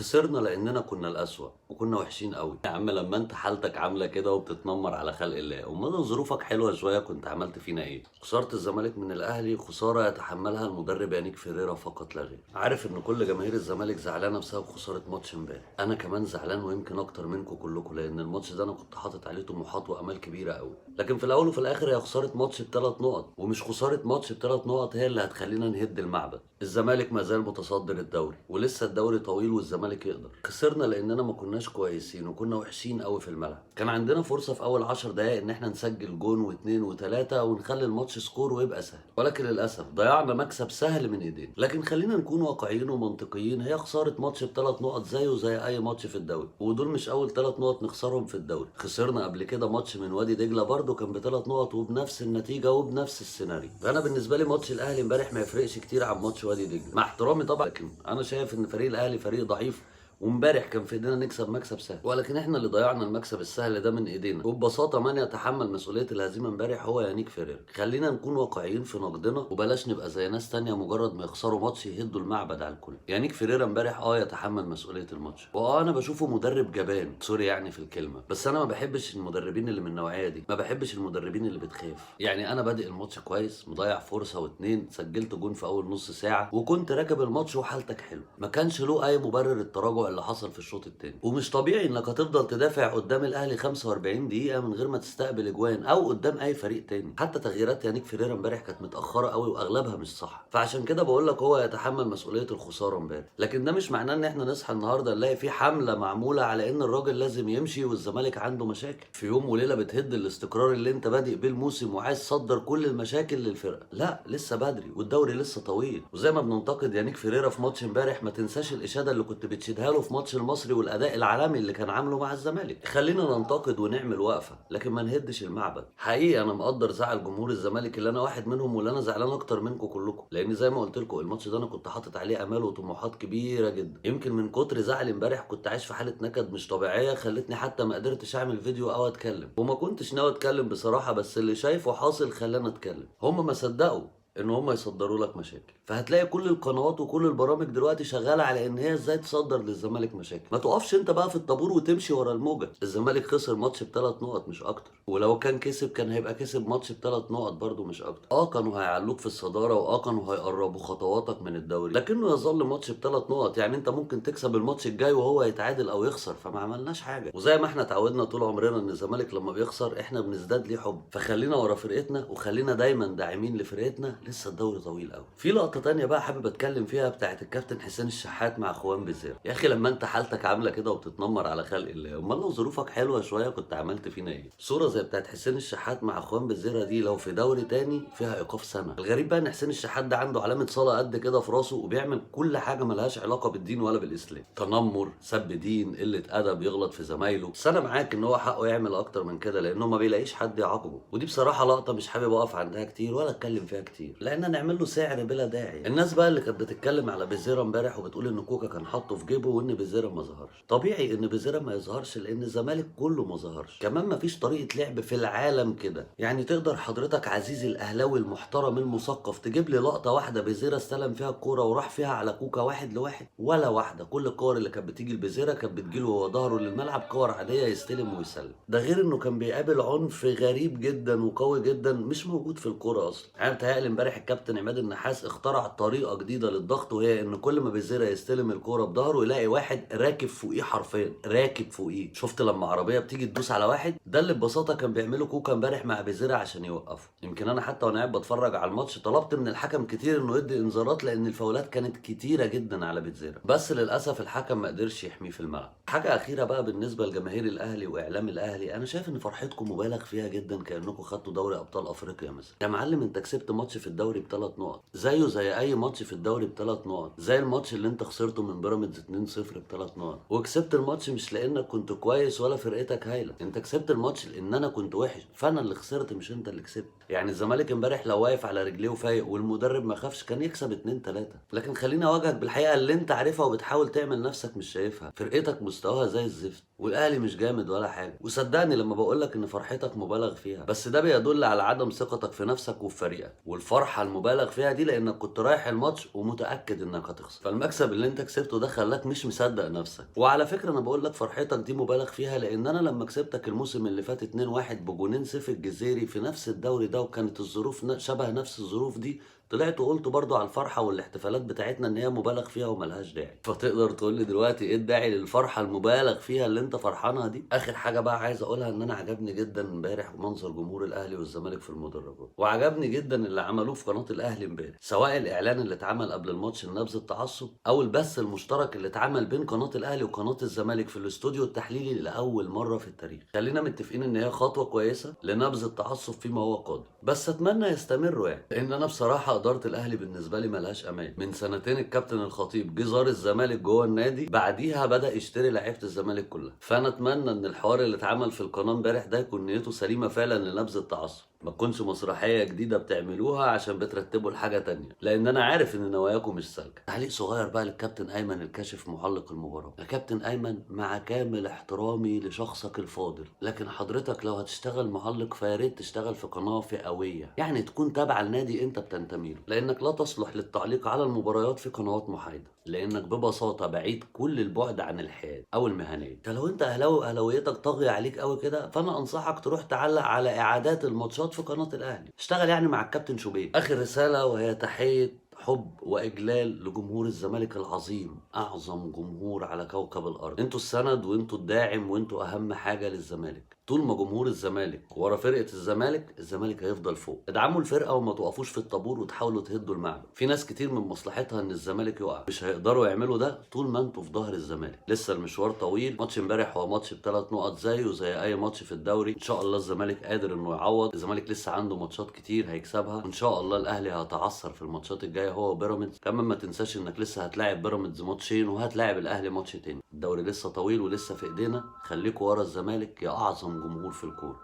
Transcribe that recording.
خسرنا لاننا كنا الاسوأ وكنا وحشين قوي يا عم. لما انت حالتك عامله كده وبتتنمر على خلق الله، امال ظروفك حلوه شويه كنت عملت فينا ايه؟ خساره الزمالك من الاهلي خساره يتحملها المدرب يانيك فيريرا فقط لا غير. عارف ان كل جماهير الزمالك زعلانه بسبب خساره ماتش امبارح، انا كمان زعلان ويمكن اكتر منكم كلكم، لان الماتش ده انا كنت حاطط عليه طموحات وامال كبيره قوي. لكن في الاول وفي الاخر هي خساره ماتش بثلاث نقط، ومش خساره ماتش بثلاث نقط هي اللي هتخلينا نهد المعبد. الزمالك ما زال متصدر الدوري ولسه الدوري طويل والزمالك يقدر. خسرنا لاننا ما كناش كويسين وكنا وحشين قوي في الملعب. كان عندنا فرصه في اول 10 دقائق ان احنا نسجل جون واثنين وثلاثه ونخلي الماتش سكور ويبقى سهل، ولكن للاسف ضيعنا مكسب سهل من ايدينا. لكن خلينا نكون واقعيين ومنطقيين، هي خساره ماتش بثلاث نقط زيه زي اي ماتش في الدوري، ودول مش اول ثلاث نقط نخسرهم في الدوري. خسرنا قبل كده ماتش من وادي دجله برده كان بثلاث نقط وبنفس النتيجه وبنفس السيناريو. فانا بالنسبه لي ماتش الاهلي امبارح ما يفرقش كتير عن ماتش وادي دجله، مع احترامي طبعا، لكن انا شايف ان فريق الاهلي فريق ضعيف، وامبارح كان في ايدينا نكسب مكسب سهل، ولكن احنا اللي ضيعنا المكسب السهل ده من ايدينا. وببساطه من يتحمل مسؤوليه الهزيمه امبارح هو يانيك فيريرا. خلينا نكون واقعيين في نقدنا وبلاش نبقى زي ناس تانية مجرد ما يخسروا ماتش يهدوا المعبد على الكل. يانيك فيريرا امبارح يتحمل مسؤوليه الماتش، انا بشوفه مدرب جبان، سوري يعني في الكلمه، بس انا ما بحبش المدربين اللي من النوعيه دي، ما بحبش المدربين اللي بتخاف. يعني انا بادئ الماتش كويس، مضيع فرصه واتنين، سجلت جون في اول نص ساعه وكنت راكب الماتش وحالتك حلوه، ما كانش له اي مبرر التراجع اللي حصل في الشوط الثاني. ومش طبيعي انك هتفضل تدافع قدام الاهلي 45 دقيقه من غير ما تستقبل اجوان او قدام اي فريق تاني. حتى تغييرات يانيك فيريرا امبارح كانت متاخره قوي واغلبها مش صح، فعشان كده بقول لك هو يتحمل مسؤوليه الخساره امبارح. لكن ده مش معناه ان احنا نصحى النهارده نلاقي في حمله معموله على ان الراجل لازم يمشي والزمالك عنده مشاكل في يوم وليله بتهد الاستقرار اللي انت بادئ بيه الموسم وعايز تصدر كل المشاكل للفرقه. لا، لسه بدري والدوري لسه طويل. وزي ما بننتقد يانيك فيريرا في ماتش امبارح، ما تنساش الاشاده اللي كنت بتشيدها له في ماتش المصري والاداء العالمي اللي كان عامله مع الزمالك. خلينا ننتقد ونعمل وقفه، لكن ما نهدش المعبد. حقيقي انا مقدر زعل جمهور الزمالك اللي انا واحد منهم، واللي انا زعلان اكتر منكم كلكم، لان زي ما قلت لكم الماتش ده انا كنت حاطط عليه امال وطموحات كبيره جدا. يمكن من كتر زعلي امبارح كنت عايش في حاله نكد مش طبيعيه، خلتني حتى ما قدرتش اعمل فيديو او اتكلم، وما كنتش ناوي اتكلم بصراحه، بس اللي شايفه حاصل خلاني اتكلم. هم ما صدقوا ان هم يصدروا لك مشاكل، فهتلاقي كل القنوات وكل البرامج دلوقتي شغاله على ان هي ازاي تصدر للزمالك مشاكل. ما تقفش انت بقى في الطابور وتمشي ورا الموجه. الزمالك خسر ماتش بثلاث نقط مش اكتر، ولو كان كسب كان هيبقى كسب ماتش بثلاث نقط برده مش اكتر. كانوا هيعلوك في الصداره، كانوا هيقربوا خطواتك من الدوري، لكنه يظل ماتش بثلاث نقط. يعني انت ممكن تكسب الماتش الجاي وهو يتعادل او يخسر، فما عملناش حاجه. وزي ما احنا اتعودنا طول عمرنا ان الزمالك لما بيخسر احنا بنزداد ليه حب، فخلينا ورا فرقتنا وخلينا دايما داعمين لفرقتنا، لسه الدوري طويل قوي. في لقطه تانية بقى حابب اتكلم فيها، بتاعت الكابتن حسين الشحات مع اخوان بيزيرا. يا اخي لما انت حالتك عامله كده وبتتنمر على خلق الله، امال لو ظروفك حلوه شويه كنت عملت فينا ايه؟ صوره زي بتاعت حسين الشحات مع اخوان بيزيرا دي لو في دوري تاني فيها ايقاف سنه. الغريب بقى ان حسين الشحات ده عنده علامه صلاه قد كده في راسه، وبيعمل كل حاجه ملهاش علاقه بالدين ولا بالاسلام. تنمر، سب دين، قله ادب، يغلط في زمايله. بس انا معاك ان هو حقه يعمل اكتر من كده، لانه ما بيلاقيش حد يعاقبه. ودي بصراحه لقطه مش حابب اقف عندها كتير ولا اتكلم فيها كتير، لان نعمل له سعر بلا داعي. الناس بقى اللي كانت بتتكلم على بيزيرا امبارح وبتقول ان كوكا كان حاطه في جيبه وان بيزيرا ما ظهرش. طبيعي ان بيزيرا ما يظهرش لان الزمالك كله ما ظهرش. كمان ما فيش طريقه لعب في العالم كده. يعني تقدر حضرتك عزيزي الاهلاوي المحترم المثقف تجيب لي لقطه واحده بيزيرا استلم فيها الكوره وراح فيها على كوكا واحد لواحد؟ ولا واحده. كل الكور اللي كانت بتيجي لبيزيرا كانت بتجيله وهو ظهره للملعب، كور عاديه يستلم ويسلم. ده غير انه كان بيقابل عنف غريب جدا وقوي جدا مش موجود في الكوره اصلا. يعني بتهيألي امبارح الكابتن عماد النحاس اخترع طريقه جديده للضغط، وهي ان كل ما بيزيرا يستلم الكوره بظهره يلاقي واحد راكب فوقيه، حرفيا راكب فوقيه. شفت لما عربيه بتيجي تدوس على واحد؟ ده اللي ببساطه كان بيعمله كوكا امبارح مع بيزيرا عشان يوقفه. يمكن انا حتى وانا قاعد بتفرج على الماتش طلبت من الحكم كتير انه يدي انذارات، لان الفاولات كانت كتيره جدا على بيزيرا، بس للاسف الحكم ما قدرش يحميه في الملعب. حاجه اخيره بقى بالنسبه لجماهير الاهلي واعلام الاهلي، انا شايف ان فرحتكم مبالغ فيها جدا، كانكم خدتوا دوري ابطال افريقيا مثلا. يا معلم انت كسبت ماتش في الدوري بثلاث نقط زيه زي اي ماتش في الدوري بثلاث نقط، زي الماتش اللي انت خسرته من بيراميدز 2-0 بثلاث نقط. وكسبت الماتش مش لانك كنت كويس ولا فرقتك هايله، انت كسبت الماتش لان انا كنت وحش، فانا اللي خسرت مش انت اللي كسبت. يعني الزمالك امبارح لو واقف على رجليه وفايق والمدرب ما خافش كان يكسب 2-3. لكن خليني اواجهك بالحقيقه اللي انت عارفها وبتحاول تعمل نفسك مش شايفها. فرقتك مستواها زي الزفت، والاهلي مش جامد ولا حاجه. وصدقني لما بقول لك ان فرحتك مبالغ فيها، بس ده بيدل على عدم ثقتك في نفسك وفي فريقك. والفرح الفرحه المبالغ فيها دي لانك كنت رايح الماتش ومتاكد انك هتخسر، فالمكسب اللي انت كسبته ده خلاك مش مصدق نفسك. وعلى فكره انا بقول لك فرحتك دي مبالغ فيها، لان انا لما كسبتك الموسم اللي فات 2-1 بجونين سيف الجزيري في نفس الدوري ده، وكانت الظروف شبه نفس الظروف دي، طلعت وقلت برضو على الفرحه والاحتفالات بتاعتنا ان هي مبالغ فيها وملهاش داعي. فتقدر تقول لي دلوقتي ايه الداعي للفرحه المبالغ فيها اللي انت فرحانها دي؟ اخر حاجه بقى عايز اقولها، ان انا عجبني جدا امبارح منظر جمهور الاهلي والزمالك في المدرجات، وعجبني جدا اللي عملوه في قناه الاهلي امبارح، سواء الاعلان اللي اتعمل قبل الماتش لنبذ التعصب، او البث المشترك اللي اتعمل بين قناه الاهلي وقناه الزمالك في الاستوديو التحليلي لاول مره في التاريخ. خلينا متفقين ان هي خطوه كويسه لنبذ التعصب فيما هو قادم، بس اتمنى يستمروا يعني، لان انا بصراحه اداره الاهلي بالنسبه لي ملهاش امان. من سنتين الكابتن الخطيب جه زار الزمالك جوه النادي، بعديها بدا يشتري لعيبه الزمالك كلها. فانا اتمنى ان الحوار اللي اتعمل في القناه امبارح ده يكون نيته سليمه فعلا لنبذ التعصب، ما تكونش مسرحيه جديده بتعملوها عشان بترتبوا لحاجه تانية، لان انا عارف ان نواياكم مش سالكه. تعليق صغير بقى للكابتن ايمن الكاشف محلق المباراه. يا كابتن ايمن، مع كامل احترامي لشخصك الفاضل، لكن حضرتك لو هتشتغل محلق فيا ريت تشتغل في قناه فئويه، يعني تكون تابعه لنادي انت بتنتمي له، لانك لا تصلح للتعليق على المباريات في قنوات محايده، لانك ببساطه بعيد كل البعد عن الحياد او المهنيه. لو انت اهلاوي واهلاويتك طاغيه عليك قوي كده، فانا انصحك تروح تعلق على اعادات الماتشات في قناه الاهلي، اشتغل يعني مع الكابتن شوبير. اخر رساله وهي تحيه حب واجلال لجمهور الزمالك العظيم، اعظم جمهور على كوكب الارض. انتوا السند وانتوا الداعم وانتوا اهم حاجه للزمالك. طول ما جمهور الزمالك ورا فرقه الزمالك، الزمالك هيفضل فوق. ادعموا الفرقه وما توقفوش في الطابور وتحاولوا تهدوا المعبد. في ناس كتير من مصلحتها ان الزمالك يقع، مش هيقدروا يعملوا ده طول ما انتوا في ظهر الزمالك. لسه المشوار طويل. ماتش امبارح هو ماتش ب3 نقط زيه زي اي ماتش في الدوري. ان شاء الله الزمالك قادر انه يعوض. الزمالك لسه عنده ماتشات كتير هيكسبها، وان شاء الله الاهلي هيتعثر في الماتشات الجايه هو وبيراميدز. كمان ما تنساش انك لسه هتلاعب بيراميدز ماتشين وهتلاعب الاهلي ماتش تاني. الدوري لسه طويل ولسه في ايدينا. خليكوا ورا الزمالك يا اعظم جمهور في الكوره.